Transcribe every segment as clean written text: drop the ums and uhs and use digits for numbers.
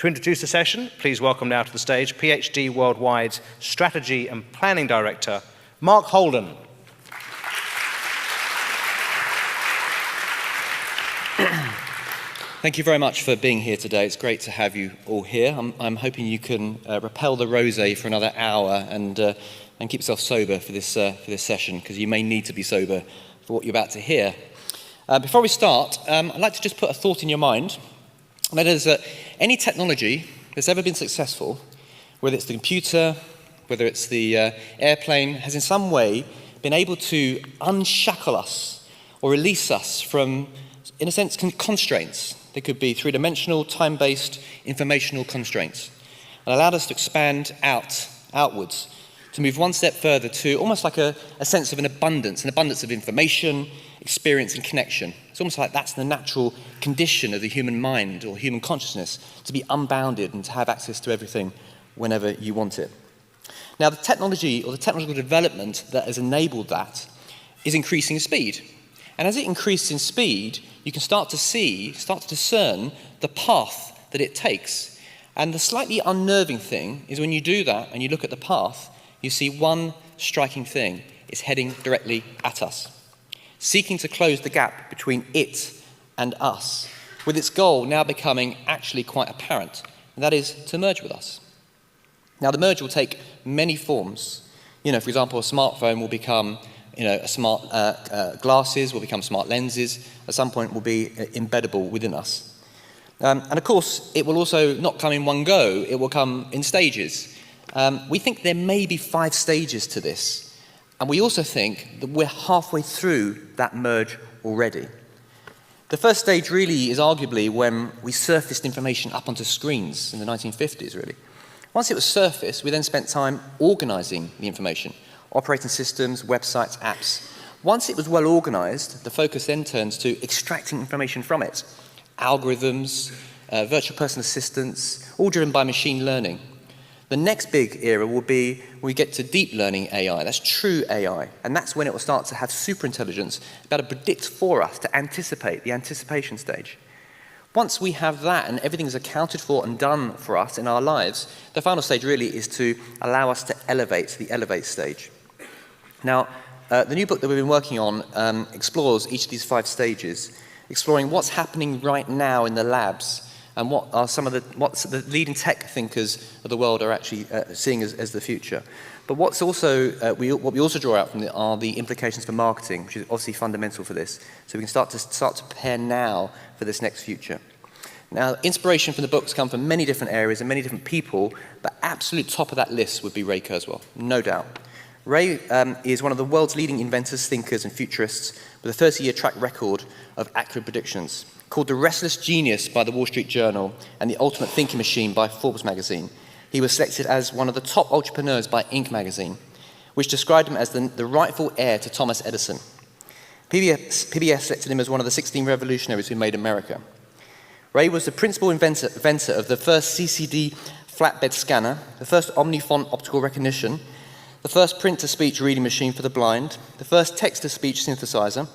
To introduce the session, please welcome now to the stage PhD Worldwide's Strategy and Planning Director, Mark Holden. Thank you very much for being here today. It's great to have you all here. I'm hoping you can repel the rosé for another hour and keep yourself sober for this session, because you may need to be sober for what you're about to hear. Before we start, I'd like to just put a thought in your mind, and that is that any technology that's ever been successful, whether it's the computer, whether it's the airplane, has in some way been able to unshackle us or release us from, in a sense, constraints. They could be three-dimensional, time-based, informational constraints, and allowed us to expand outwards, to move one step further to almost like a sense of an abundance of information, experience, and connection. It's almost like that's the natural condition of the human mind or human consciousness, to be unbounded and to have access to everything whenever you want it. Now, the technology or the technological development that has enabled that is increasing in speed. And as it increases in speed, you can start to discern the path that it takes. And the slightly unnerving thing is when you do that and you look at the path, you see one striking thing. It's heading directly at us, seeking to close the gap between it and us, with its goal now becoming actually quite apparent, and that is to merge with us. Now, the merge will take many forms. For example, a smartphone will become smart glasses, will become smart lenses, at some point will be embeddable within us. And of course, it will also not come in one go, it will come in stages. We think there may be 5 stages to this, and we also think that we're halfway through that merge already. The first stage really is arguably when we surfaced information up onto screens in the 1950s, really. Once it was surfaced, we then spent time organizing the information. Operating systems, websites, apps. Once it was well organized, the focus then turns to extracting information from it. Algorithms, virtual personal assistants, all driven by machine learning. The next big era will be when we get to deep learning AI. That's true AI. And that's when it will start to have superintelligence, about to predict for us, to anticipate, the anticipation stage. Once we have that and everything is accounted for and done for us in our lives, the final stage really is to allow us to elevate, the elevate stage. Now, the new book that we've been working on explores each of these 5 stages, exploring what's happening right now in the labs and what the leading tech thinkers of the world are actually seeing as the future. But what's also what we also draw out from it are the implications for marketing, which is obviously fundamental for this. So we can start to prepare now for this next future. Now, inspiration from the books come from many different areas and many different people, but absolute top of that list would be Ray Kurzweil, no doubt. Ray is one of the world's leading inventors, thinkers, and futurists with a 30-year track record of accurate predictions. Called the Restless Genius by the Wall Street Journal and the Ultimate Thinking Machine by Forbes magazine, he was selected as one of the top entrepreneurs by Inc. magazine, which described him as the rightful heir to Thomas Edison. PBS selected him as one of the 16 revolutionaries who made America. Ray was the principal inventor of the first CCD flatbed scanner, the first omnifont optical recognition, the first print-to-speech reading machine for the blind, the first text-to-speech synthesizer,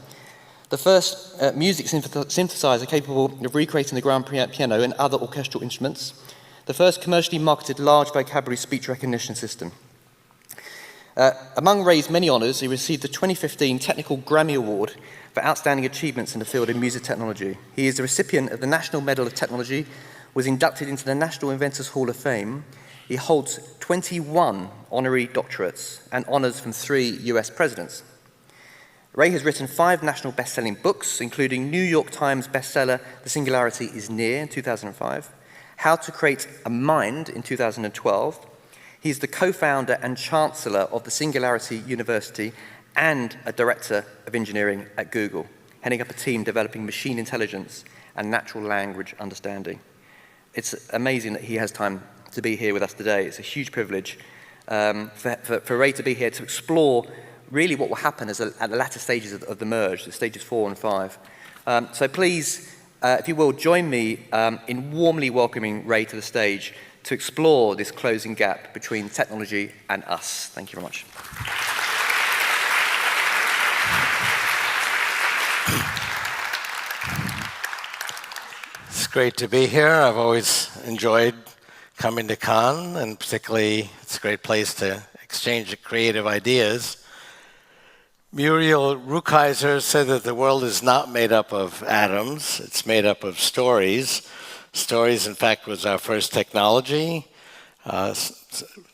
the first music synthesizer capable of recreating the grand piano and other orchestral instruments, the first commercially marketed large vocabulary speech recognition system. Among Ray's many honors, he received the 2015 Technical Grammy Award for outstanding achievements in the field of music technology. He is the recipient of the National Medal of Technology, was inducted into the National Inventors Hall of Fame. He holds 21 honorary doctorates and honors from 3 US presidents. Ray has written 5 national best-selling books, including New York Times bestseller The Singularity is Near in 2005, How to Create a Mind in 2012. He's the co-founder and chancellor of the Singularity University and a director of engineering at Google, heading up a team developing machine intelligence and natural language understanding. It's amazing that he has time to be here with us today. It's a huge privilege for Ray to be here to explore really what will happen at the latter stages of the merge, the stages 4 and 5. So please, if you will, join me in warmly welcoming Ray to the stage to explore this closing gap between technology and us. Thank you very much. great to be here. I've always enjoyed coming to Cannes, and particularly it's a great place to exchange creative ideas. Muriel Rukeyser said that the world is not made up of atoms, it's made up of stories. Stories, in fact, was our first technology,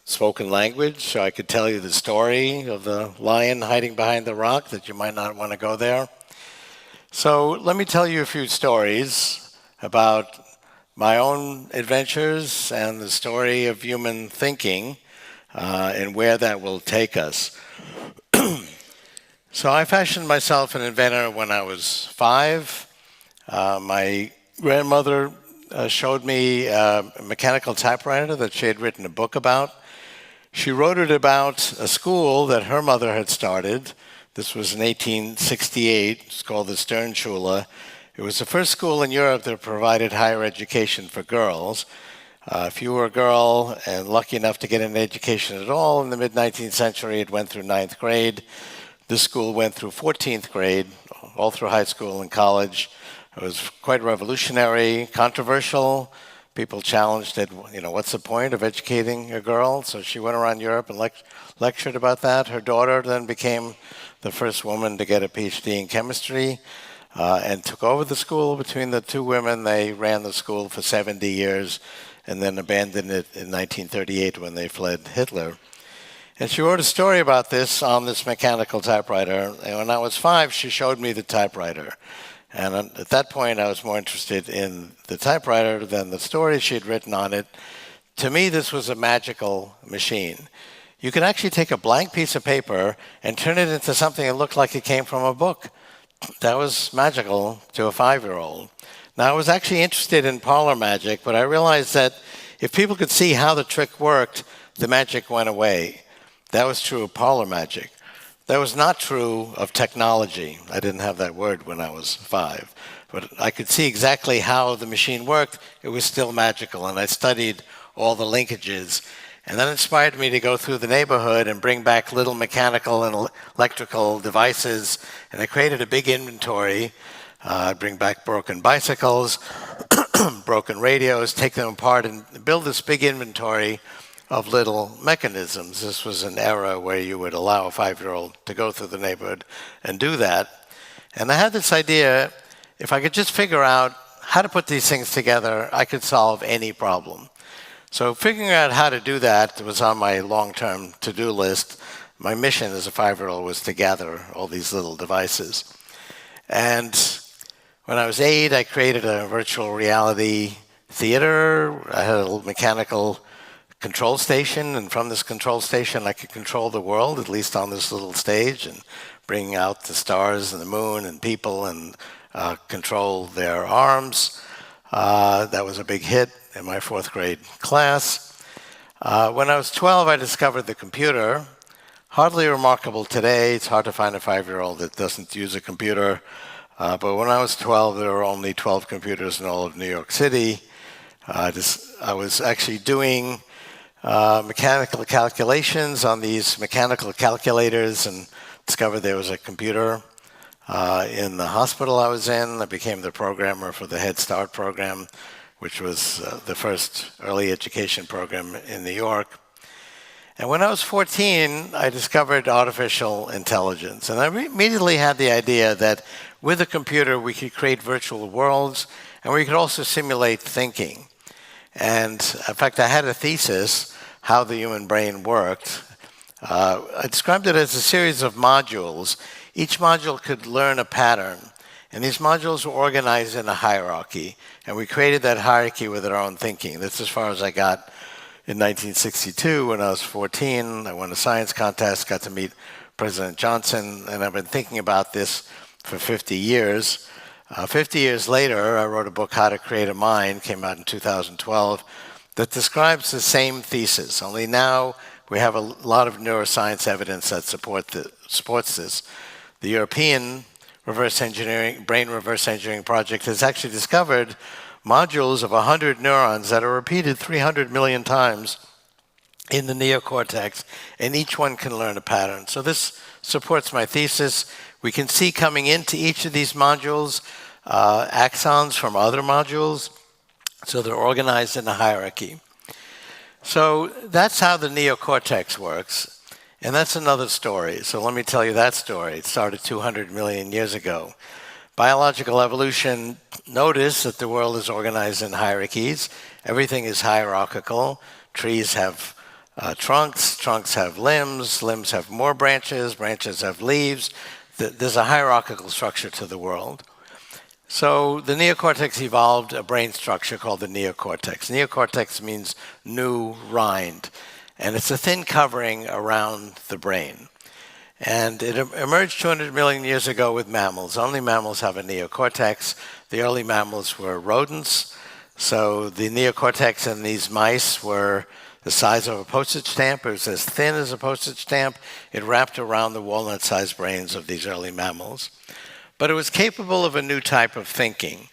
spoken language, so I could tell you the story of the lion hiding behind the rock, that you might not want to go there. So let me tell you a few stories about my own adventures and the story of human thinking and where that will take us. So I fashioned myself an inventor when I was 5. My grandmother showed me a mechanical typewriter that she had written a book about. She wrote it about a school that her mother had started. This was in 1868. It's called the Sternschule. It was the first school in Europe that provided higher education for girls. If you were a girl and lucky enough to get an education at all in the mid-19th century, it went through 9th grade. This school went through 14th grade, all through high school and college. It was quite revolutionary, controversial. People challenged it, what's the point of educating a girl? So she went around Europe and lectured about that. Her daughter then became the first woman to get a PhD in chemistry and took over the school. Between the two women, they ran the school for 70 years and then abandoned it in 1938 when they fled Hitler. And she wrote a story about this on this mechanical typewriter. And when I was 5, she showed me the typewriter. And at that point, I was more interested in the typewriter than the story she had written on it. To me, this was a magical machine. You could actually take a blank piece of paper and turn it into something that looked like it came from a book. That was magical to a 5-year-old. Now, I was actually interested in parlor magic, but I realized that if people could see how the trick worked, the magic went away. That was true of parlor magic. That was not true of technology. I didn't have that word when I was 5. But I could see exactly how the machine worked. It was still magical, and I studied all the linkages. And that inspired me to go through the neighborhood and bring back little mechanical and electrical devices. And I created a big inventory. I'd bring back broken bicycles, broken radios, take them apart, and build this big inventory of little mechanisms. This was an era where you would allow a 5-year-old to go through the neighborhood and do that. And I had this idea, if I could just figure out how to put these things together, I could solve any problem. So figuring out how to do that was on my long-term to-do list. My mission as a 5-year-old was to gather all these little devices. And when I was 8, I created a virtual reality theater. I had a mechanical control station, and from this control station I could control the world, at least on this little stage, and bring out the stars and the moon and people and control their arms. That was a big hit in my 4th grade class. When I was 12, I discovered the computer. Hardly remarkable today. It's hard to find a 5-year-old that doesn't use a computer. But when I was 12, there were only 12 computers in all of New York City. I was actually doing mechanical calculations on these mechanical calculators and discovered there was a computer in the hospital I was in. I became the programmer for the Head Start program, which was the first early education program in New York. And when I was 14, I discovered artificial intelligence. And I immediately had the idea that with a computer, we could create virtual worlds, and we could also simulate thinking. And in fact, I had a thesis, how the human brain worked. I described it as a series of modules. Each module could learn a pattern, and these modules were organized in a hierarchy, and we created that hierarchy with our own thinking. That's as far as I got in 1962. When I was 14, I won a science contest, got to meet President Johnson, and I've been thinking about this for 50 years. 50 years later, I wrote a book, How to Create a Mind, came out in 2012, that describes the same thesis, only now we have a lot of neuroscience evidence that supports this. The European brain reverse engineering project has actually discovered modules of 100 neurons that are repeated 300 million times in the neocortex, and each one can learn a pattern. So this supports my thesis. We can see coming into each of these modules axons from other modules. So they're organized in a hierarchy. So that's how the neocortex works. And that's another story. So let me tell you that story. It started 200 million years ago. Biological evolution noticed that the world is organized in hierarchies. Everything is hierarchical. Trees have trunks, trunks have limbs, limbs have more branches, branches have leaves. There's a hierarchical structure to the world. So the neocortex evolved a brain structure called the neocortex. Neocortex means new rind, and it's a thin covering around the brain. And it emerged 200 million years ago with mammals. Only mammals have a neocortex. The early mammals were rodents. So the neocortex in these mice were the size of a postage stamp. It was as thin as a postage stamp. It wrapped around the walnut-sized brains of these early mammals. But it was capable of a new type of thinking.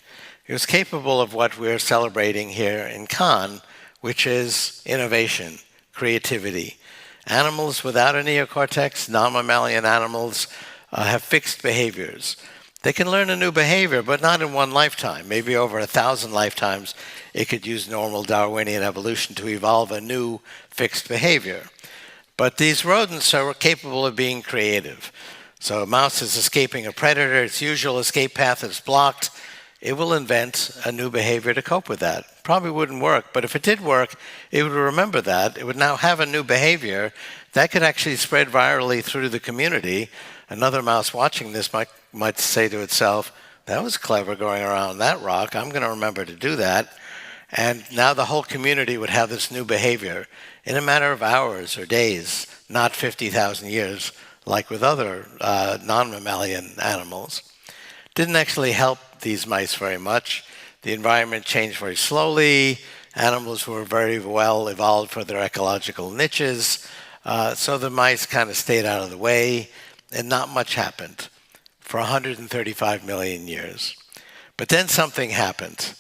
It was capable of what we're celebrating here in Cannes, which is innovation, creativity. Animals without a neocortex, non-mammalian animals, have fixed behaviors. They can learn a new behavior, but not in one lifetime. Maybe over 1,000 lifetimes, it could use normal Darwinian evolution to evolve a new fixed behavior. But these rodents are capable of being creative. So a mouse is escaping a predator, its usual escape path is blocked. It will invent a new behavior to cope with that. Probably wouldn't work, but if it did work, it would remember that. It would now have a new behavior that could actually spread virally through the community. Another mouse watching this might say to itself, that was clever going around that rock. I'm going to remember to do that. And now the whole community would have this new behavior in a matter of hours or days, not 50,000 years, like with other non-mammalian animals. Didn't actually help these mice very much. The environment changed very slowly. Animals were very well evolved for their ecological niches. So the mice kind of stayed out of the way, and not much happened for 135 million years. But then something happened.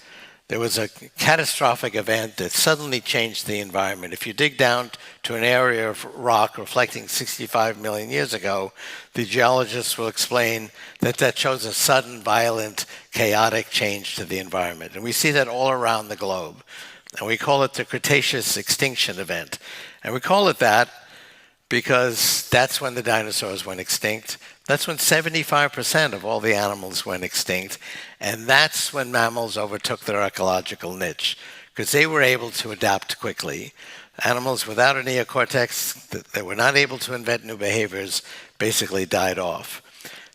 There was a catastrophic event that suddenly changed the environment. If you dig down to an area of rock reflecting 65 million years ago, the geologists will explain that that shows a sudden, violent, chaotic change to the environment. And we see that all around the globe. And we call it the Cretaceous extinction event. And we call it that because that's when the dinosaurs went extinct. That's when 75% of all the animals went extinct. And that's when mammals overtook their ecological niche, because they were able to adapt quickly. Animals without a neocortex that were not able to invent new behaviors basically died off.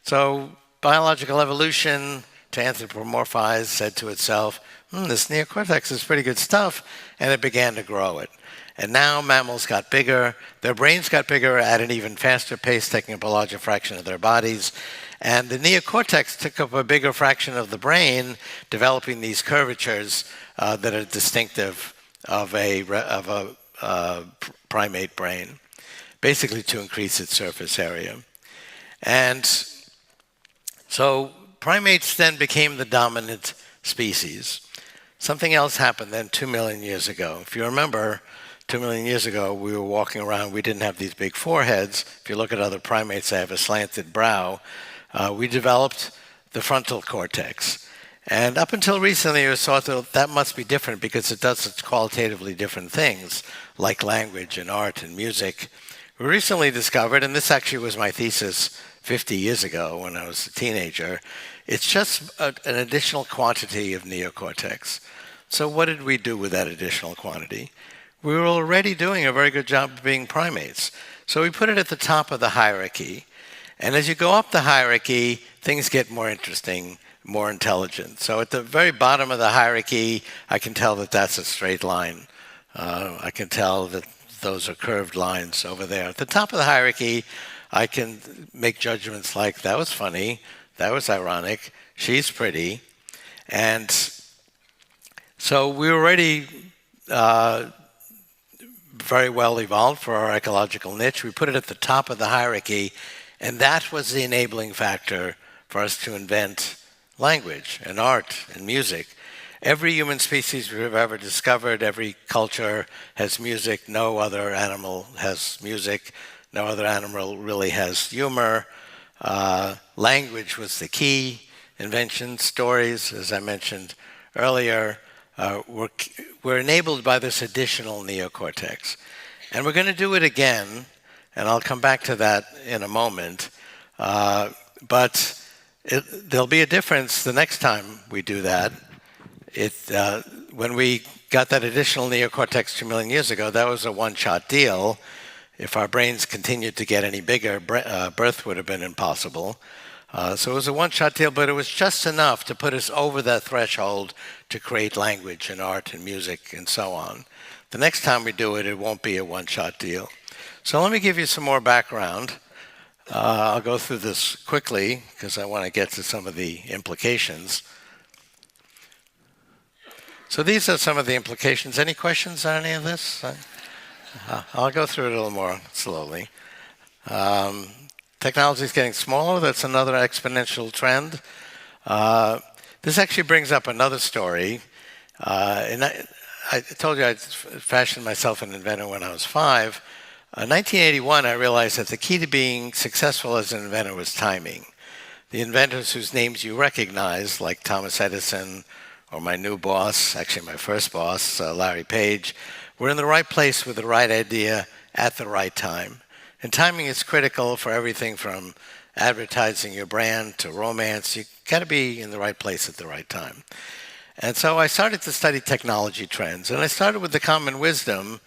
So biological evolution, to anthropomorphize, said to itself, this neocortex is pretty good stuff, and it began to grow it. And now mammals got bigger, their brains got bigger at an even faster pace, taking up a larger fraction of their bodies. And the neocortex took up a bigger fraction of the brain, developing these curvatures that are distinctive of a primate brain, basically to increase its surface area. And so primates then became the dominant species. Something else happened then 2 million years ago. If you remember, 2 million years ago, we were walking around, we didn't have these big foreheads. If you look at other primates, they have a slanted brow. We developed the frontal cortex. And up until recently, it was thought that must be different because it does such qualitatively different things, like language and art and music. We recently discovered, and this actually was my thesis 50 years ago when I was a teenager, it's just an additional quantity of neocortex. So what did we do with that additional quantity? We were already doing a very good job of being primates. So we put it at the top of the hierarchy. And as you go up the hierarchy, things get more interesting, more intelligent. So at the very bottom of the hierarchy, I can tell that that's a straight line. I can tell that those are curved lines over there. At the top of the hierarchy, I can make judgments like, that was funny, that was ironic, she's pretty. And so we were already very well evolved for our ecological niche. We put it at the top of the hierarchy, and that was the enabling factor for us to invent language and art and music. Every human species we've ever discovered, every culture has music. No other animal has music. No other animal really has humor. Language was the key invention. Stories, as I mentioned earlier, we're enabled by this additional neocortex. And we're going to do it again, and I'll come back to that in a moment. But there'll be a difference the next time we do that. When we got that additional neocortex 2 million years ago, that was a one-shot deal. If our brains continued to get any bigger, birth would have been impossible. So it was a one-shot deal, but it was just enough to put us over that threshold to create language and art and music and so on. The next time we do it, it won't be a one-shot deal. So let me give you some more background. I'll go through this quickly because I want to get to some of the implications. So these are some of the implications. Any questions on any of this? I'll go through it a little more slowly. Technology is getting smaller. That's another exponential trend. This actually brings up another story. And I told you I fashioned myself an inventor when I was 5. In 1981, I realized that the key to being successful as an inventor was timing. The inventors whose names you recognize, like Thomas Edison or my new boss, actually my first boss, Larry Page, were in the right place with the right idea at the right time. And timing is critical for everything from advertising your brand to romance. You got to be in the right place at the right time. And so I started to study technology trends. And I started with the common wisdom,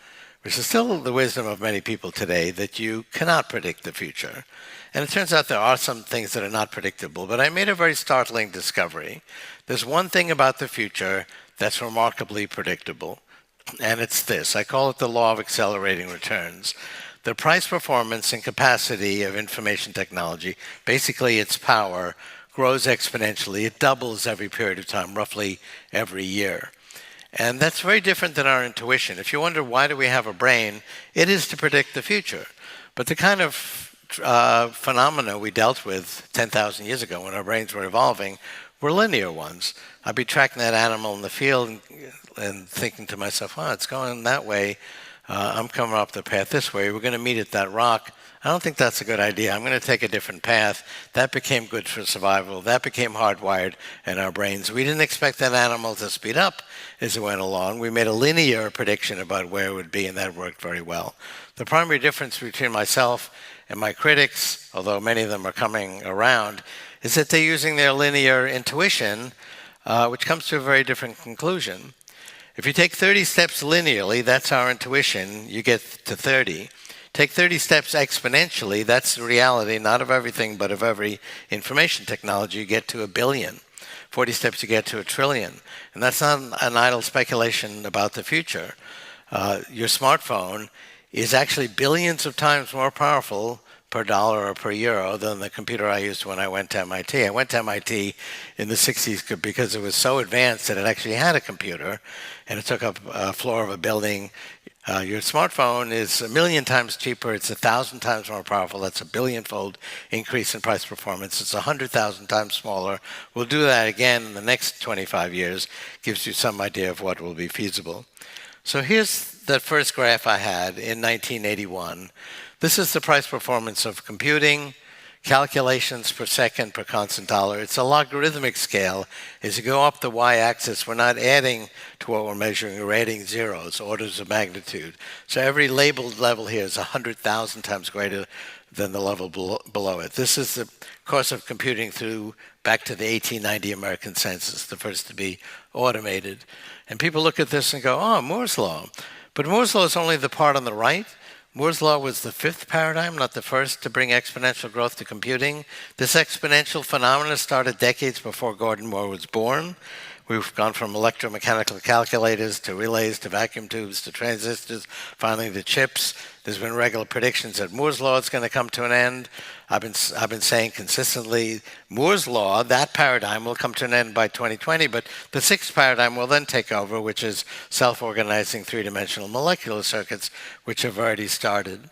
which is still the wisdom of many people today, that you cannot predict the future. And it turns out there are some things that are not predictable. But I made a very startling discovery. There's one thing about the future that's remarkably predictable. And it's this. I call it the law of accelerating returns. The price, performance, and capacity of information technology, basically its power, grows exponentially. It doubles every period of time, roughly every year. And that's very different than our intuition. If you wonder why do we have a brain, it is to predict the future. But the kind of phenomena we dealt with 10,000 years ago when our brains were evolving were linear ones. I'd be tracking that animal in the field and thinking to myself, oh, it's going that way. I'm coming up the path this way. We're going to meet at that rock. I don't think that's a good idea. I'm going to take a different path. That became good for survival. That became hardwired in our brains. We didn't expect that animal to speed up as it went along. We made a linear prediction about where it would be, and that worked very well. The primary difference between myself and my critics, although many of them are coming around, is that they're using their linear intuition, which comes to a very different conclusion. If you take 30 steps linearly, that's our intuition, you get to 30. Take 30 steps exponentially, that's the reality, not of everything, but of every information technology, you get to 1 billion. 40 steps, you get to 1 trillion. And that's not an idle speculation about the future. Your smartphone is actually billions of times more powerful per dollar or per euro than the computer I used when I went to MIT. I went to MIT in the 60s because it was so advanced that it actually had a computer, and it took up a floor of a building. Your smartphone is 1 million times cheaper. It's 1,000 times more powerful. That's a billion-fold increase in price performance. It's 100,000 times smaller. We'll do that again in the next 25 years. Gives you some idea of what will be feasible. So here's that first graph I had in 1981. This is the price performance of computing, calculations per second per constant dollar. It's a logarithmic scale. As you go up the y-axis, we're not adding to what we're measuring. We're adding zeros, orders of magnitude. So every labeled level here is 100,000 times greater than the level below it. This is the course of computing through back to the 1890 American census, the first to be automated. And people look at this and go, oh, Moore's Law. But Moore's Law is only the part on the right. Moore's Law was the fifth paradigm, not the first, to bring exponential growth to computing. This exponential phenomenon started decades before Gordon Moore was born. We've gone from electromechanical calculators to relays to vacuum tubes to transistors, finally to chips. There's been regular predictions that Moore's Law is going to come to an end. I've been saying consistently, Moore's Law, that paradigm, will come to an end by 2020, but the sixth paradigm will then take over, which is self-organizing three-dimensional molecular circuits, which have already started.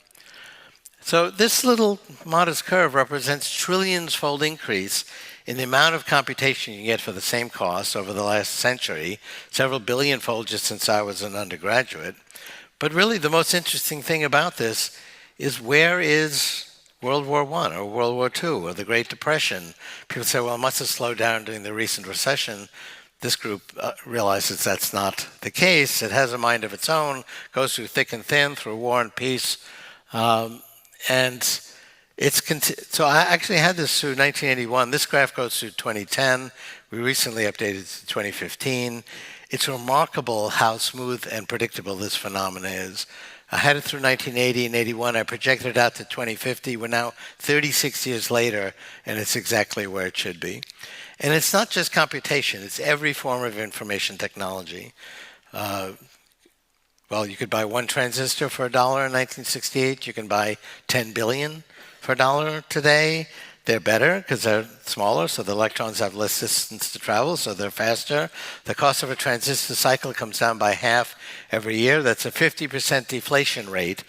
So this little modest curve represents trillions-fold increase in the amount of computation you get for the same cost over the last century, several billion-fold just since I was an undergraduate. But really the most interesting thing about this is, where is World War I or World War II or the Great Depression? People say, well, it must have slowed down during the recent recession. This group realizes that's not the case. It has a mind of its own, goes through thick and thin, through war and peace. And so I actually had this through 1981. This graph goes through 2010. We recently updated to 2015. It's remarkable how smooth and predictable this phenomena is. I had it through 1980 and 81. I projected it out to 2050. We're now 36 years later, and it's exactly where it should be. And it's not just computation. It's every form of information technology. Well, you could buy one transistor for $1 in 1968. You can buy 10 billion for $1 today. They're better because they're smaller, so the electrons have less distance to travel, so they're faster. The cost of a transistor cycle comes down by half every year. That's a 50% deflation rate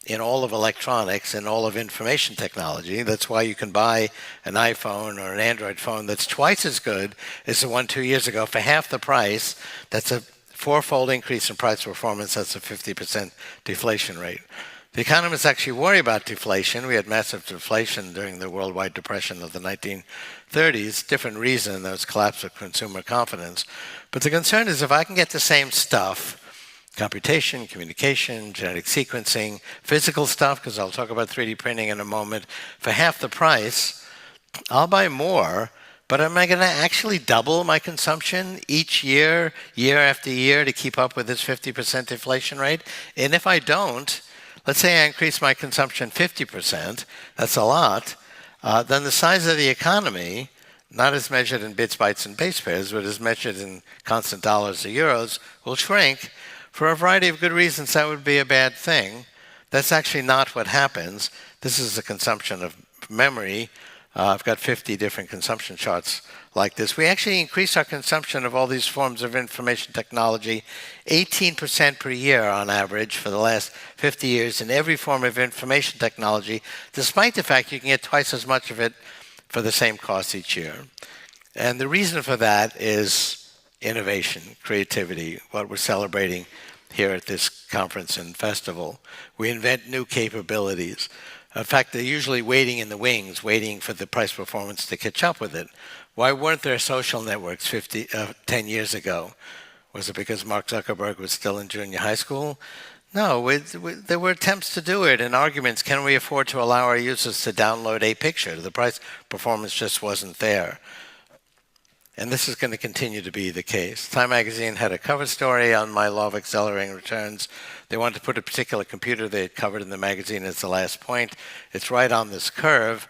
in all of electronics and all of information technology. That's why you can buy an iPhone or an Android phone that's twice as good as the one 2 years ago for half the price. That's a fourfold increase in price performance. That's a 50% deflation rate. The economists actually worry about deflation. We had massive deflation during the worldwide depression of the 1930s. Different reason, there was collapse of consumer confidence. But the concern is if I can get the same stuff, computation, communication, genetic sequencing, physical stuff, because I'll talk about 3D printing in a moment, for half the price, I'll buy more. But am I going to actually double my consumption each year, year after year, to keep up with this 50% deflation rate? And if I don't, let's say I increase my consumption 50%, that's a lot, then the size of the economy, not as measured in bits, bytes, and base pairs, but as measured in constant dollars or euros, will shrink. For a variety of good reasons, that would be a bad thing. That's actually not what happens. This is the consumption of memory. I've got 50 different consumption charts like this. We actually increase our consumption of all these forms of information technology 18% per year on average for the last 50 years in every form of information technology, despite the fact you can get twice as much of it for the same cost each year. And the reason for that is innovation, creativity, what we're celebrating here at this conference and festival. We invent new capabilities. In fact, they're usually waiting in the wings, waiting for the price performance to catch up with it. Why weren't there social networks 10 years ago? Was it because Mark Zuckerberg was still in junior high school? No, there were attempts to do it and arguments. Can we afford to allow our users to download a picture? The price performance just wasn't there. And this is going to continue to be the case. Time magazine had a cover story on my law of accelerating returns. They wanted to put a particular computer they had covered in the magazine as the last point. It's right on this curve.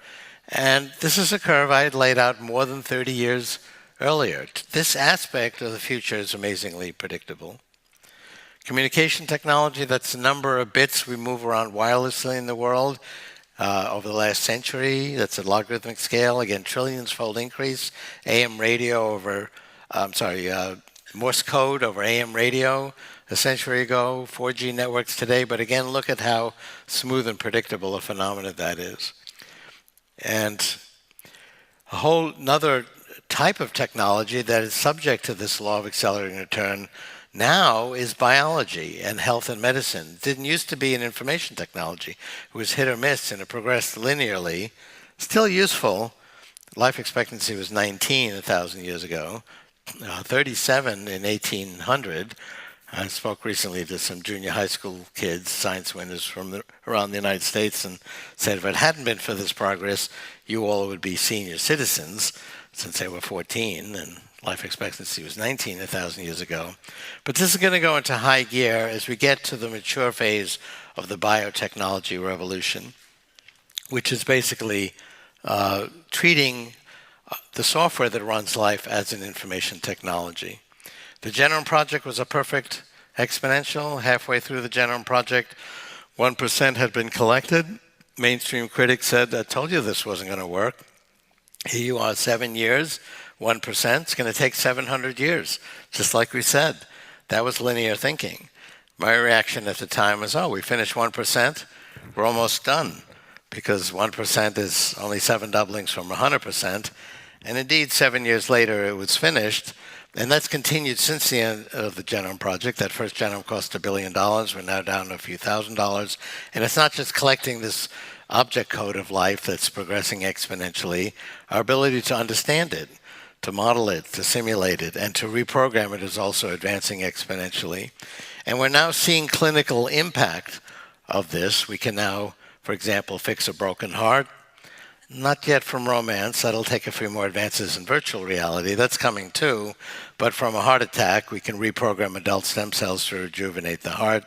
And this is a curve I had laid out more than 30 years earlier. This aspect of the future is amazingly predictable. Communication technology, that's the number of bits we move around wirelessly in the world. Over the last century, that's a logarithmic scale. Again, trillions-fold increase. AM radio over, Morse code over AM radio a century ago. 4G networks today. But again, look at how smooth and predictable a phenomenon that is. And a whole another type of technology that is subject to this law of accelerating return now is biology and health and medicine. It didn't used to be an information technology. It was hit or miss and it progressed linearly. Still useful. Life expectancy was 19 1,000 years ago, 37 in 1800. I spoke recently to some junior high school kids, science winners from around the United States, and said if it hadn't been for this progress, you all would be senior citizens since they were 14, and life expectancy was 19 1,000 years ago. But this is going to go into high gear as we get to the mature phase of the biotechnology revolution, which is basically treating the software that runs life as an information technology. The Genome Project was a perfect exponential. Halfway through the Genome Project, 1% had been collected. Mainstream critics said, I told you this wasn't going to work. Here you are, 7 years, 1%. It's going to take 700 years, just like we said. That was linear thinking. My reaction at the time was, we finished 1%. We're almost done, because 1% is only 7 doublings from 100%. And indeed, 7 years later, it was finished. And that's continued since the end of the Genome Project. That first genome cost $1 billion. We're now down to a few $1,000s. And it's not just collecting this object code of life that's progressing exponentially. Our ability to understand it, to model it, to simulate it, and to reprogram it is also advancing exponentially. And we're now seeing clinical impact of this. We can now, for example, fix a broken heart. Not yet from romance. That'll take a few more advances in virtual reality. That's coming too. But from a heart attack, we can reprogram adult stem cells to rejuvenate the heart.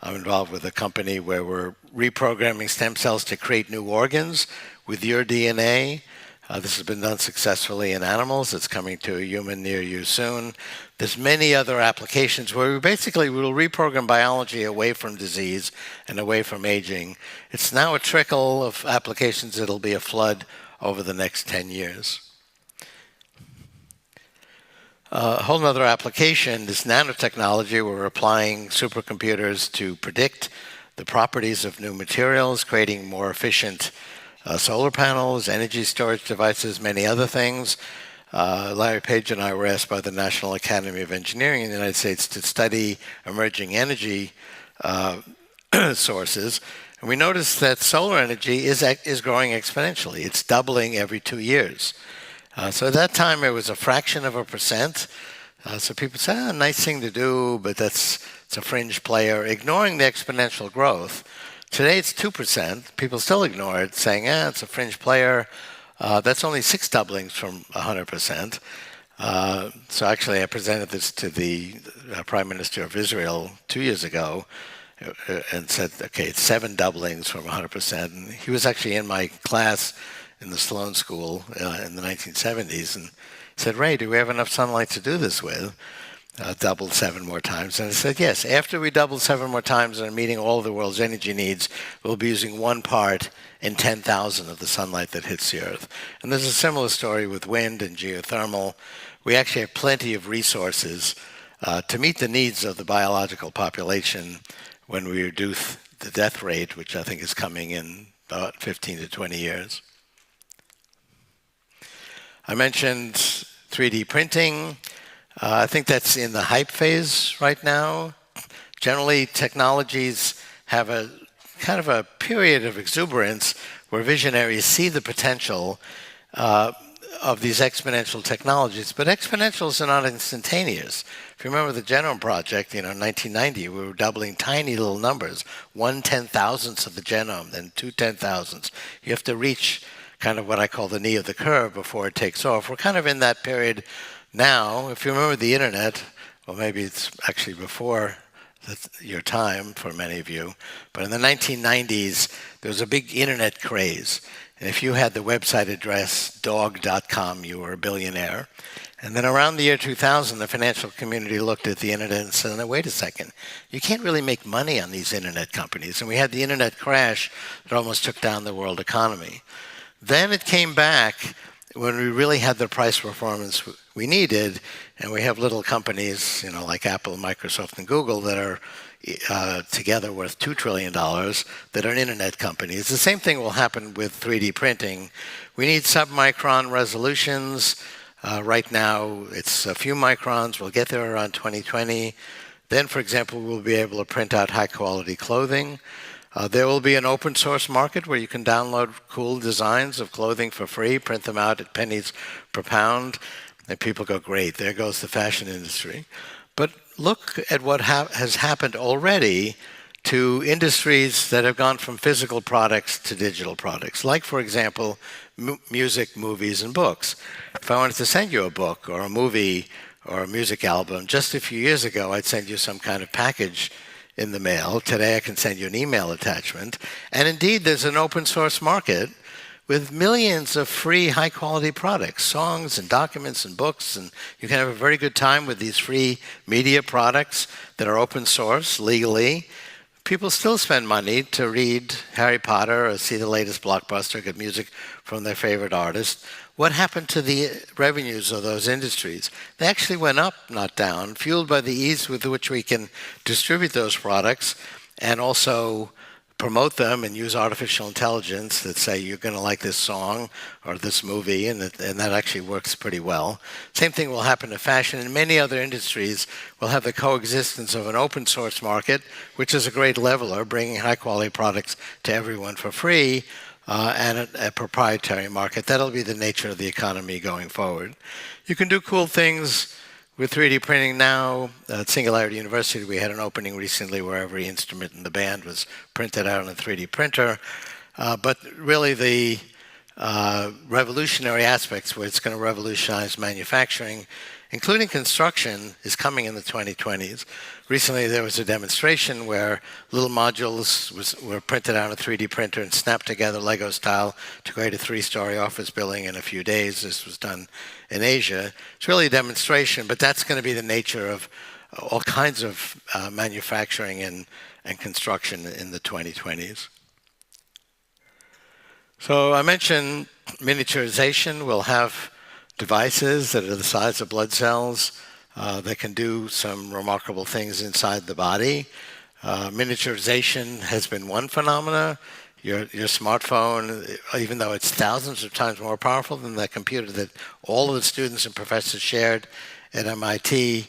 I'm involved with a company where we're reprogramming stem cells to create new organs with your DNA. This has been done successfully in animals. It's coming to a human near you soon. There's many other applications where we basically will reprogram biology away from disease and away from aging. It's now a trickle of applications. It'll be a flood over the next 10 years. A whole other application is nanotechnology. We're applying supercomputers to predict the properties of new materials, creating more efficient solar panels, energy storage devices, many other things. Larry Page and I were asked by the National Academy of Engineering in the United States to study emerging energy sources. And we noticed that solar energy is growing exponentially. It's doubling every 2 years. So at that time, it was a fraction of a percent. So people say, nice thing to do, but it's a fringe player, ignoring the exponential growth. Today, it's 2%. People still ignore it, saying, it's a fringe player. That's only 6 doublings from 100%. So actually, I presented this to the Prime Minister of Israel 2 years ago and said, okay, it's 7 doublings from 100%. And he was actually in my class in the Sloan School in the 1970s, and he said, Ray, do we have enough sunlight to do this with? Doubled 7 more times. And I said, yes, after we double 7 more times and are meeting all of the world's energy needs, we'll be using 1 part in 10,000 of the sunlight that hits the Earth. And there's a similar story with wind and geothermal. We actually have plenty of resources to meet the needs of the biological population when we reduce the death rate, which I think is coming in about 15 to 20 years. I mentioned 3D printing. I think that's in the hype phase right now. Generally, technologies have a kind of a period of exuberance where visionaries see the potential of these exponential technologies. But exponentials are not instantaneous. If you remember the Genome Project, in 1990, we were doubling tiny little numbers, 1/10,000th of the genome, then 2/10,000ths. You have to reach kind of what I call the knee of the curve before it takes off. We're kind of in that period now. If you remember the internet, well, maybe it's actually before your time for many of you, but in the 1990s, there was a big internet craze. And if you had the website address dog.com, you were a billionaire. And then around the year 2000, the financial community looked at the internet and said, no, wait a second, you can't really make money on these internet companies. And we had the internet crash that almost took down the world economy. Then it came back when we really had the price performance we needed, and we have little companies, like Apple, Microsoft, and Google that are together worth $2 trillion that are internet companies. The same thing will happen with 3D printing. We need submicron resolutions. Right now, it's a few microns. We'll get there around 2020. Then, for example, we'll be able to print out high-quality clothing. There will be an open source market where you can download cool designs of clothing for free, print them out at pennies per pound, and people go, great, there goes the fashion industry. But look at what has happened already to industries that have gone from physical products to digital products, like, for example, music, movies, and books. If I wanted to send you a book or a movie or a music album, just a few years ago, I'd send you some kind of package in the mail. Today, I can send you an email attachment. And indeed, there's an open source market with millions of free, high-quality products, songs and documents and books, and you can have a very good time with these free media products that are open source legally. People still spend money to read Harry Potter or see the latest blockbuster, get music from their favorite artist. What happened to the revenues of those industries? They actually went up, not down, fueled by the ease with which we can distribute those products and also promote them and use artificial intelligence that say you're going to like this song or this movie, and that actually works pretty well. Same thing will happen to fashion, and many other industries will have the coexistence of an open source market, which is a great leveler, bringing high quality products to everyone for free, and a proprietary market. That'll be the nature of the economy going forward. You can do cool things with 3D printing now. At Singularity University, we had an opening recently where every instrument in the band was printed out on a 3D printer. But really the revolutionary aspects where it's going to revolutionize manufacturing, including construction, is coming in the 2020s. Recently, there was a demonstration where little modules were printed out on a 3D printer and snapped together Lego style to create a 3-story office building in a few days. This was done in Asia. It's really a demonstration, but that's going to be the nature of all kinds of manufacturing and construction in the 2020s. So I mentioned miniaturization. We'll have devices that are the size of blood cells that can do some remarkable things inside the body. Miniaturization has been one phenomena. Your smartphone, even though it's thousands of times more powerful than that computer that all of the students and professors shared at MIT,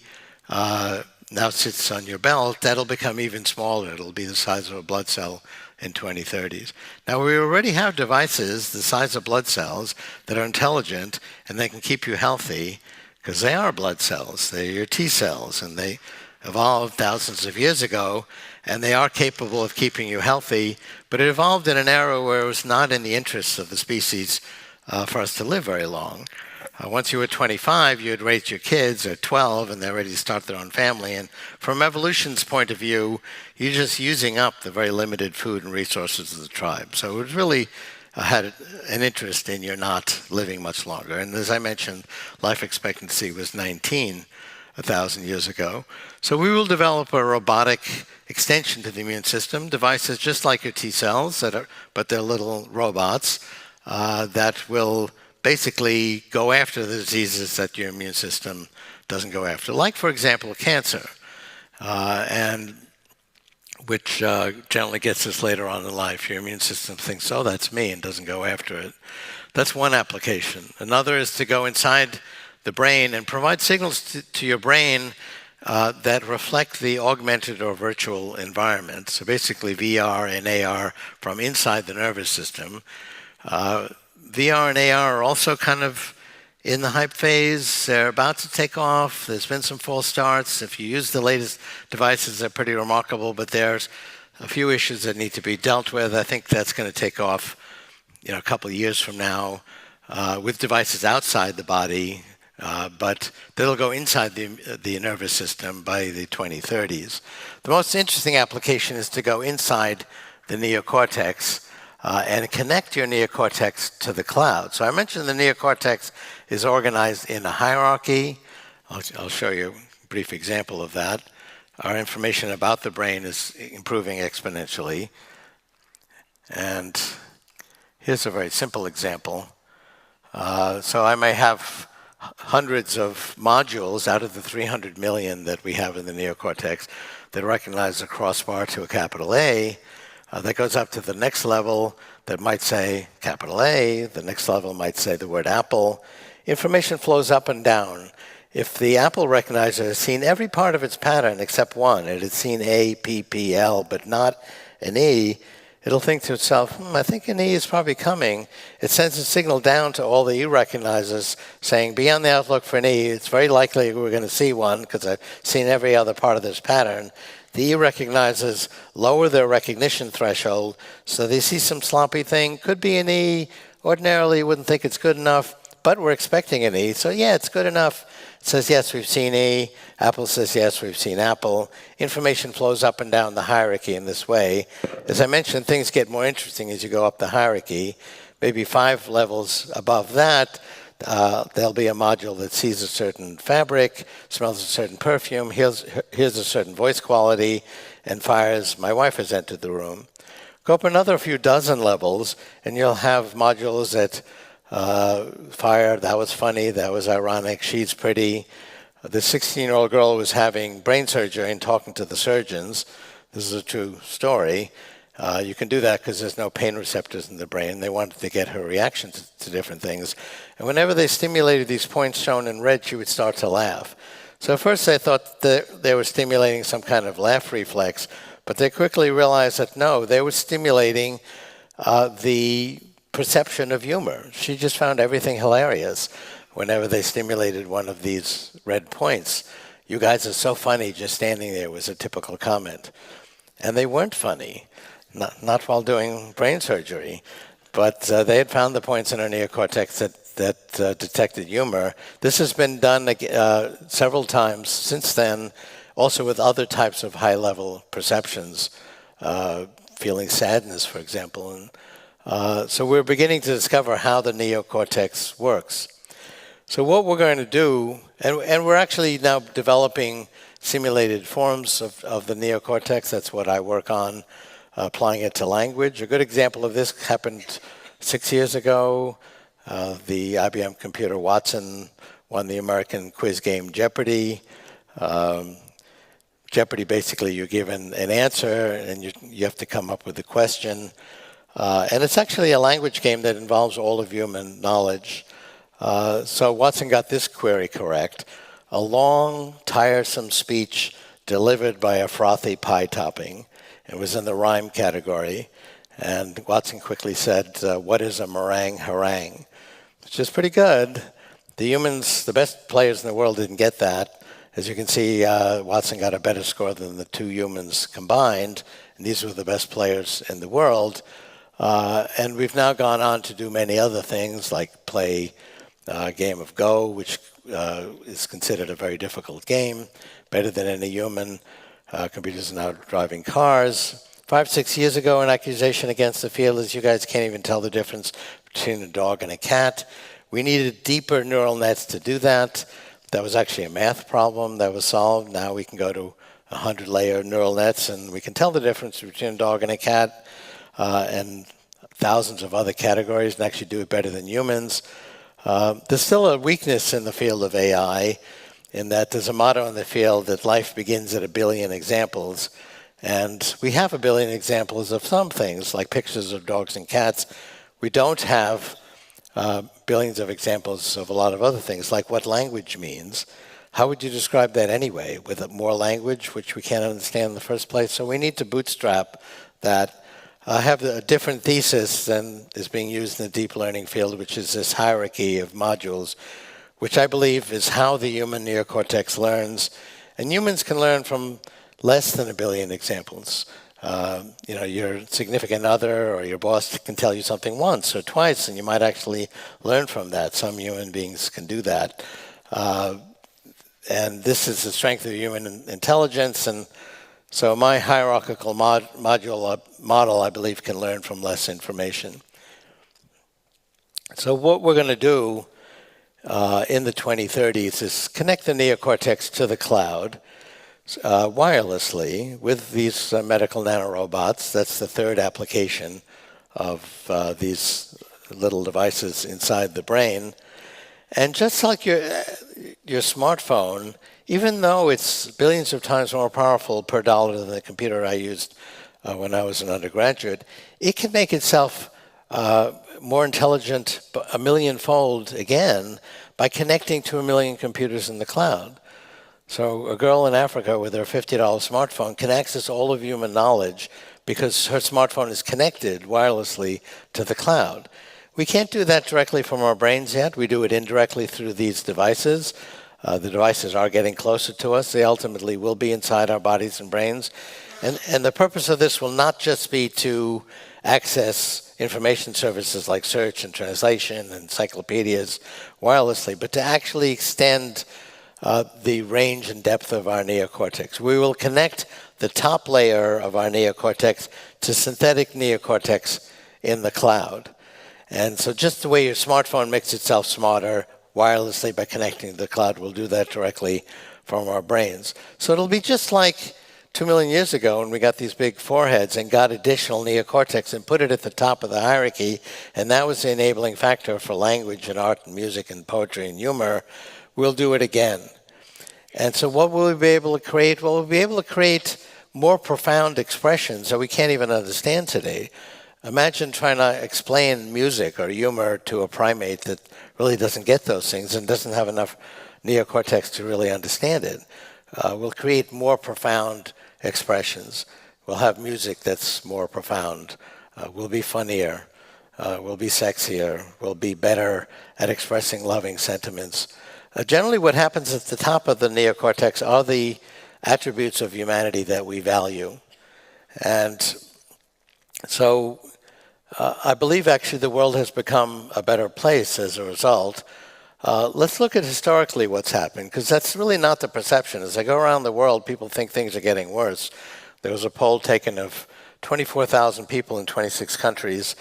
now sits on your belt, that'll become even smaller. It'll be the size of a blood cell in 2030s. Now, we already have devices the size of blood cells that are intelligent and they can keep you healthy because they are blood cells. They're your T cells, and they evolved thousands of years ago, and they are capable of keeping you healthy, but it evolved in an era where it was not in the interests of the species for us to live very long. Once you were 25, you had raised your kids, or 12, and they're ready to start their own family. And from evolution's point of view, you're just using up the very limited food and resources of the tribe. So it really had an interest in your not living much longer. And as I mentioned, life expectancy was 19 1,000 years ago. So we will develop a robotic extension to the immune system, devices just like your T cells, but they're little robots that will basically go after the diseases that your immune system doesn't go after. Like, for example, cancer, and which generally gets us later on in life. Your immune system thinks, oh, that's me, and doesn't go after it. That's one application. Another is to go inside the brain and provide signals to your brain that reflect the augmented or virtual environment. So basically VR and AR from inside the nervous system. VR and AR are also kind of in the hype phase. They're about to take off. There's been some false starts. If you use the latest devices, they're pretty remarkable, but there's a few issues that need to be dealt with. I think that's going to take off, a couple of years from now with devices outside the body, but they'll go inside the nervous system by the 2030s. The most interesting application is to go inside the neocortex and connect your neocortex to the cloud. So I mentioned the neocortex is organized in a hierarchy. I'll show you a brief example of that. Our information about the brain is improving exponentially. And here's a very simple example. So I may have hundreds of modules out of the 300 million that we have in the neocortex that recognize a crossbar to a capital A. That goes up to the next level that might say capital A. The next level might say the word apple. Information flows up and down. If the Apple recognizer has seen every part of its pattern except one, it has seen A, P, P, L, but not an E, it'll think to itself, I think an E is probably coming. It sends a signal down to all the E recognizers saying, be on the outlook for an E. It's very likely we're going to see one because I've seen every other part of this pattern. The E recognizers lower their recognition threshold, so they see some sloppy thing. Could be an E. Ordinarily, you wouldn't think it's good enough, but we're expecting an E. So yeah, it's good enough. It says, yes, we've seen E. Apple says, yes, we've seen Apple. Information flows up and down the hierarchy in this way. As I mentioned, things get more interesting as you go up the hierarchy. Maybe 5 levels above that, there'll be a module that sees a certain fabric, smells a certain perfume, hears a certain voice quality, and fires, my wife has entered the room. Go up another few dozen levels, and you'll have modules that fire, that was funny, that was ironic, she's pretty. The 16-year-old girl was having brain surgery and talking to the surgeons. This is a true story. You can do that because there's no pain receptors in the brain. They wanted to get her reaction to different things. And whenever they stimulated these points shown in red, she would start to laugh. So at first they thought that they were stimulating some kind of laugh reflex, but they quickly realized that no, they were stimulating the perception of humor. She just found everything hilarious whenever they stimulated one of these red points. "You guys are so funny just standing there," was a typical comment. And they weren't funny, not while doing brain surgery. But they had found the points in her neocortex that detected humor. This has been done several times since then, also with other types of high-level perceptions, feeling sadness, for example. And so we're beginning to discover how the neocortex works. So what we're going to do, and we're actually now developing simulated forms of the neocortex. That's what I work on, applying it to language. A good example of this happened 6 years ago. The IBM computer Watson won the American quiz game Jeopardy! Jeopardy! Basically, you're given an answer, and you have to come up with a question. And it's actually a language game that involves all of human knowledge. So Watson got this query correct: a long, tiresome speech delivered by a frothy pie topping. It was in the rhyme category. And Watson quickly said, "What is a meringue harangue?" Which is pretty good. The best players in the world didn't get that. As you can see, Watson got a better score than the two humans combined. And these were the best players in the world. And we've now gone on to do many other things, like play a game of Go, which is considered a very difficult game, better than any human. Computers are now driving cars. 5, 6 years ago, an accusation against the field is you guys can't even tell the difference between a dog and a cat. We needed deeper neural nets to do that. That was actually a math problem that was solved. Now we can go to 100-layer neural nets, and we can tell the difference between a dog and a cat, and thousands of other categories, and actually do it better than humans. There's still a weakness in the field of AI, in that there's a motto in the field that life begins at 1 billion examples. And we have 1 billion examples of some things, like pictures of dogs and cats. We don't have billions of examples of a lot of other things, like what language means. How would you describe that anyway? With more language, which we can't understand in the first place? So we need to bootstrap that. I have a different thesis than is being used in the deep learning field, which is this hierarchy of modules, which I believe is how the human neocortex learns. And humans can learn from less than 1 billion examples. Your significant other or your boss can tell you something once or twice, and you might actually learn from that. Some human beings can do that. And this is the strength of human intelligence. And so my hierarchical model, I believe, can learn from less information. So what we're going to do in the 2030s is connect the neocortex to the cloud wirelessly with these medical nanorobots. That's the third application of these little devices inside the brain. And just like your smartphone, even though it's billions of times more powerful per dollar than the computer I used when I was an undergraduate, it can make itself more intelligent 1 million-fold again by connecting to 1 million computers in the cloud. So a girl in Africa with her $50 smartphone can access all of human knowledge because her smartphone is connected wirelessly to the cloud. We can't do that directly from our brains yet. We do it indirectly through these devices. The devices are getting closer to us. They ultimately will be inside our bodies and brains. And the purpose of this will not just be to access information services like search and translation and encyclopedias wirelessly, but to actually extend the range and depth of our neocortex. We will connect the top layer of our neocortex to synthetic neocortex in the cloud. And so just the way your smartphone makes itself smarter wirelessly by connecting to the cloud, we'll do that directly from our brains. So it'll be just like 2 million years ago when we got these big foreheads and got additional neocortex and put it at the top of the hierarchy, and that was the enabling factor for language and art and music and poetry and humor. We'll do it again. And so what will we be able to create? Well, we'll be able to create more profound expressions that we can't even understand today. Imagine trying to explain music or humor to a primate that really doesn't get those things and doesn't have enough neocortex to really understand it. We'll create more profound expressions. We'll have music that's more profound. We'll be funnier. we'll be sexier, we'll be better at expressing loving sentiments. Generally, what happens at the top of the neocortex are the attributes of humanity that we value. And so I believe actually the world has become a better place as a result. Let's look at historically what's happened, because that's really not the perception. As I go around the world, people think things are getting worse. There was a poll taken of 24,000 people in 26 countries.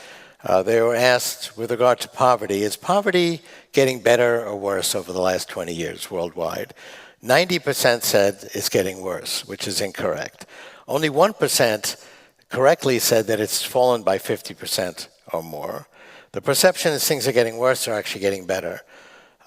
They were asked with regard to poverty, is poverty getting better or worse over the last 20 years worldwide? 90% said it's getting worse, which is incorrect. Only 1% correctly said that it's fallen by 50% or more. The perception is things are getting worse or actually getting better.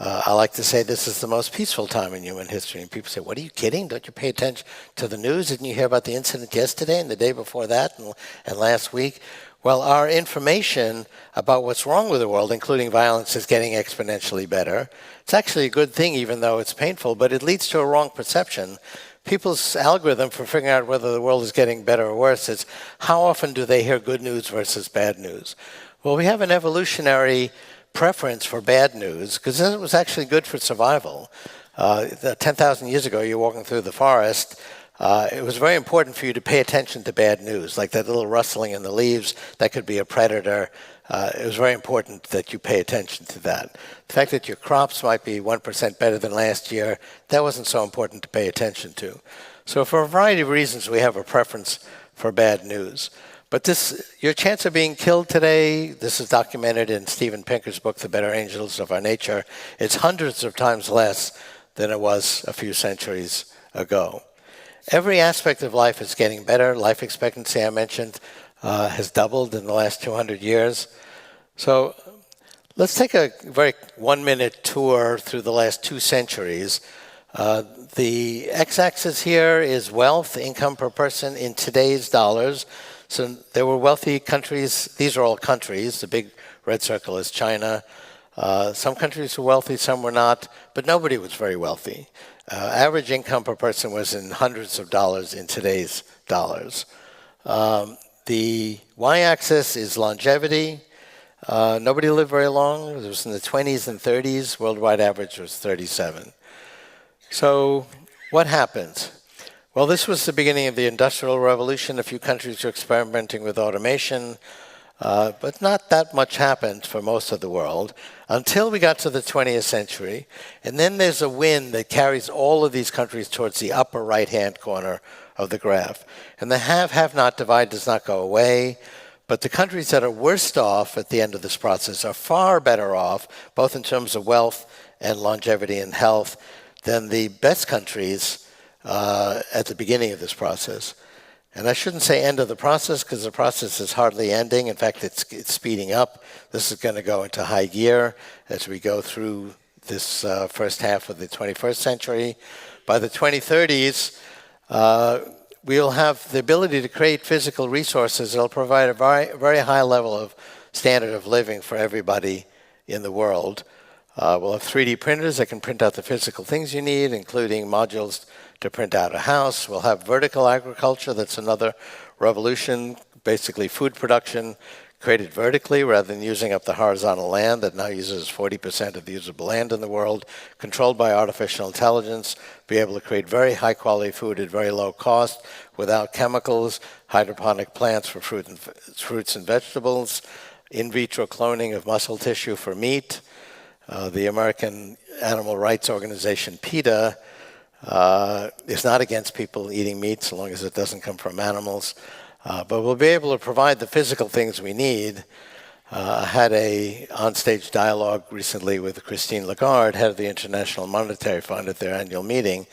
I like to say this is the most peaceful time in human history. And people say, what, are you kidding? Don't you pay attention to the news? Didn't you hear about the incident yesterday and the day before that and last week? Well, our information about what's wrong with the world, including violence, is getting exponentially better. It's actually a good thing, even though it's painful, but it leads to a wrong perception. People's algorithm for figuring out whether the world is getting better or worse is how often do they hear good news versus bad news? Well, we have an evolutionary preference for bad news because it was actually good for survival. 10,000 years ago, you're walking through the forest. It was very important for you to pay attention to bad news, like that little rustling in the leaves. That could be a predator. It was very important that you pay attention to that. The fact that your crops might be 1% better than last year, that wasn't so important to pay attention to. So for a variety of reasons, we have a preference for bad news. But your chance of being killed today, this is documented in Steven Pinker's book, The Better Angels of Our Nature, it's hundreds of times less than it was a few centuries ago. Every aspect of life is getting better. Life expectancy, I mentioned, has doubled in the last 200 years. So let's take a very one-minute tour through the last 2 centuries. The x-axis here is wealth, income per person in today's dollars. So there were wealthy countries. These are all countries. The big red circle is China. Some countries were wealthy, some were not, but nobody was very wealthy. Average income per person was in hundreds of dollars in today's dollars. The y-axis is longevity. Nobody lived very long. It was in the 20s and 30s. Worldwide average was 37. So what happened? Well, this was the beginning of the Industrial Revolution. A few countries were experimenting with automation, but not that much happened for most of the world until we got to the 20th century. And then there's a wind that carries all of these countries towards the upper right-hand corner of the graph. And the have-not divide does not go away, but the countries that are worst off at the end of this process are far better off, both in terms of wealth and longevity and health, than the best countries at the beginning of this process. And I shouldn't say end of the process because the process is hardly ending. In fact, it's speeding up. This is going to go into high gear as we go through this first half of the 21st century. By the 2030s, we'll have the ability to create physical resources that will provide a very, very high level of standard of living for everybody in the world. We'll have 3D printers that can print out the physical things you need, including modules to print out a house. We'll have vertical agriculture. That's another revolution, basically food production created vertically rather than using up the horizontal land that now uses 40% of the usable land in the world, controlled by artificial intelligence, be able to create very high-quality food at very low cost without chemicals, hydroponic plants for fruits and vegetables, in vitro cloning of muscle tissue for meat. The American Animal Rights Organization, PETA, is not against people eating meat so long as it doesn't come from animals. But we'll be able to provide the physical things we need. I had a onstage dialogue recently with Christine Lagarde, head of the International Monetary Fund, at their annual meeting.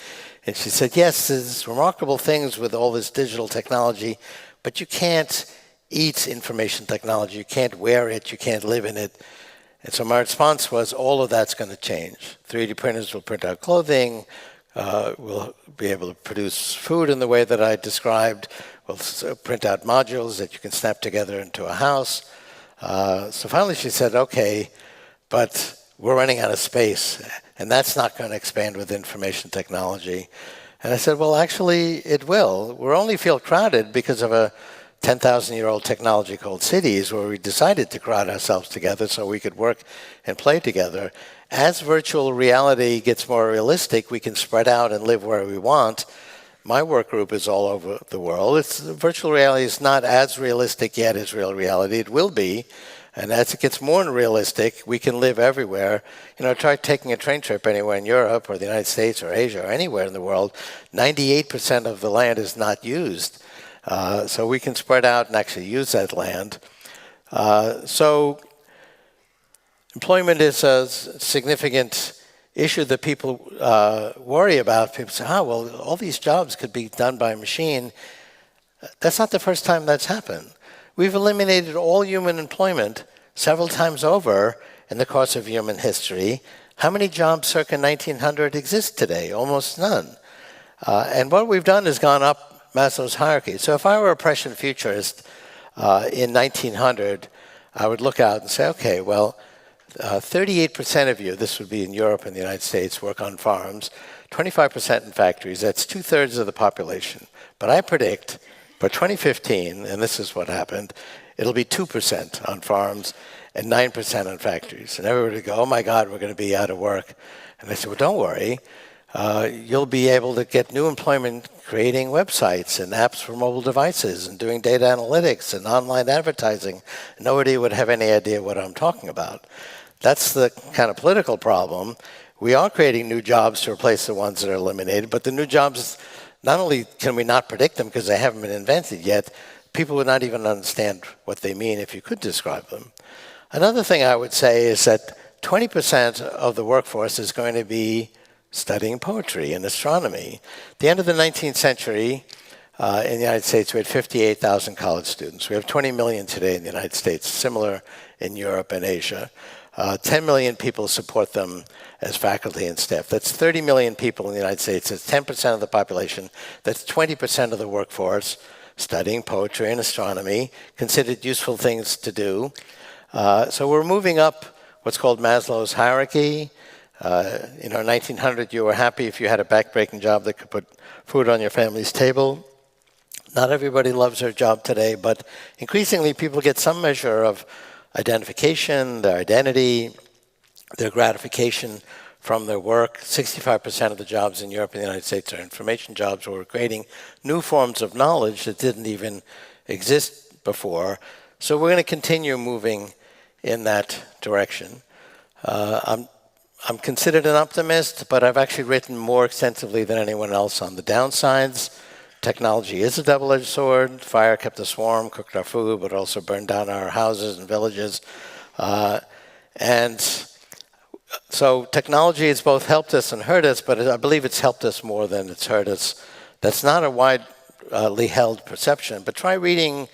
And she said, yes, there's remarkable things with all this digital technology, but you can't eat information technology. You can't wear it. You can't live in it. And so my response was, all of that's going to change. 3D printers will print out clothing. We'll be able to produce food in the way that I described. We'll print out modules that you can snap together into a house. So finally she said, okay, but we're running out of space, and that's not going to expand with information technology. And I said, well, actually, it will. We'll only feel crowded because of a 10,000-year-old technology called cities, where we decided to crowd ourselves together so we could work and play together. As virtual reality gets more realistic, we can spread out and live where we want. My work group is all over the world. Virtual reality is not as realistic yet as real reality. It will be. And as it gets more realistic, we can live everywhere. Try taking a train trip anywhere in Europe or the United States or Asia or anywhere in the world. 98% of the land is not used. So we can spread out and actually use that land. So employment is a significant issue that people worry about. People say, well, all these jobs could be done by a machine. That's not the first time that's happened. We've eliminated all human employment several times over in the course of human history. How many jobs circa 1900 exist today? Almost none. And what we've done is gone up Maslow's hierarchy. So if I were a prescient futurist in 1900, I would look out and say, okay, well, 38% of you, this would be in Europe and the United States, work on farms, 25% in factories. That's 2/3 of the population. But I predict by 2015, and this is what happened, it'll be 2% on farms and 9% on factories. And everybody would go, oh my God, we're going to be out of work. And I said, well, don't worry. You'll be able to get new employment creating websites and apps for mobile devices and doing data analytics and online advertising. Nobody would have any idea what I'm talking about. That's the kind of political problem. We are creating new jobs to replace the ones that are eliminated, but the new jobs, not only can we not predict them because they haven't been invented yet, people would not even understand what they mean if you could describe them. Another thing I would say is that 20% of the workforce is going to be studying poetry and astronomy. At the end of the 19th century, in the United States, we had 58,000 college students. We have 20 million today in the United States, similar in Europe and Asia. 10 million people support them as faculty and staff. That's 30 million people in the United States. That's 10% of the population. That's 20% of the workforce studying poetry and astronomy, considered useful things to do. So we're moving up what's called Maslow's hierarchy. In 1900, you were happy if you had a back-breaking job that could put food on your family's table. Not everybody loves their job today, but increasingly people get some measure of identification, their identity, their gratification from their work. 65% of the jobs in Europe and the United States are information jobs where we're creating new forms of knowledge that didn't even exist before. So we're going to continue moving in that direction. I'm considered an optimist, but I've actually written more extensively than anyone else on the downsides. Technology is a double-edged sword. Fire kept us warm, cooked our food, but also burned down our houses and villages. And so technology has both helped us and hurt us, but I believe it's helped us more than it's hurt us. That's not a widely held perception, but try reading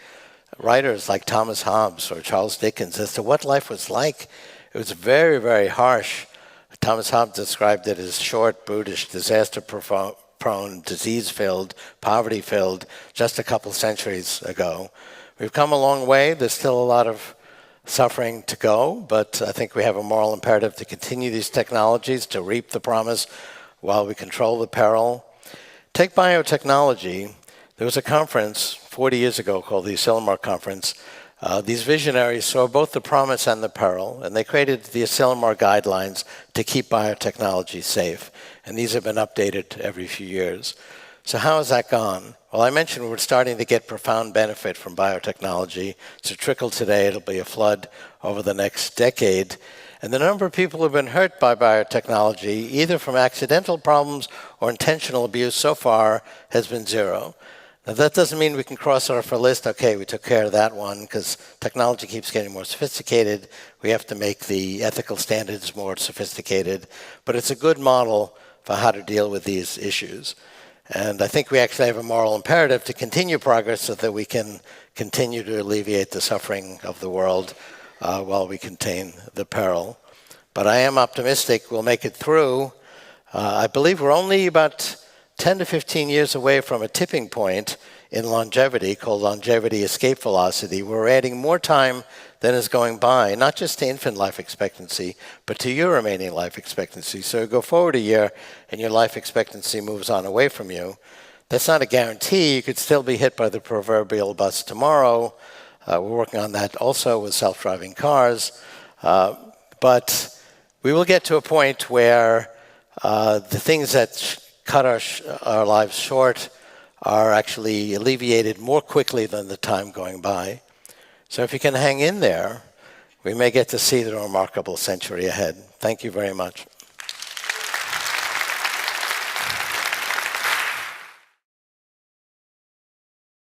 writers like Thomas Hobbes or Charles Dickens as to what life was like. It was very, very harsh. Thomas Hobbes described it as short, brutish, disaster-prone, disease-filled, poverty-filled, just a couple centuries ago. We've come a long way. There's still a lot of suffering to go, but I think we have a moral imperative to continue these technologies, to reap the promise while we control the peril. Take biotechnology. There was a conference 40 years ago called the Asilomar Conference. These visionaries saw both the promise and the peril, and they created the Asilomar guidelines to keep biotechnology safe. And these have been updated every few years. So how has that gone? Well, I mentioned we're starting to get profound benefit from biotechnology. It's a trickle today. It'll be a flood over the next decade. And the number of people who have been hurt by biotechnology, either from accidental problems or intentional abuse so far, has been zero. Now, that doesn't mean we can cross off our list, okay, we took care of that one, because technology keeps getting more sophisticated. We have to make the ethical standards more sophisticated. But it's a good model for how to deal with these issues. And I think we actually have a moral imperative to continue progress so that we can continue to alleviate the suffering of the world while we contain the peril. But I am optimistic we'll make it through. I believe we're only about 10 to 15 years away from a tipping point in longevity called longevity escape velocity. We're adding more time than is going by, not just to infant life expectancy, but to your remaining life expectancy. So you go forward a year and your life expectancy moves on away from you. That's not a guarantee. You could still be hit by the proverbial bus tomorrow. We're working on that also with self-driving cars. But we will get to a point where the things that cut our lives short are actually alleviated more quickly than the time going by. So if you can hang in there, we may get to see the remarkable century ahead. Thank you very much.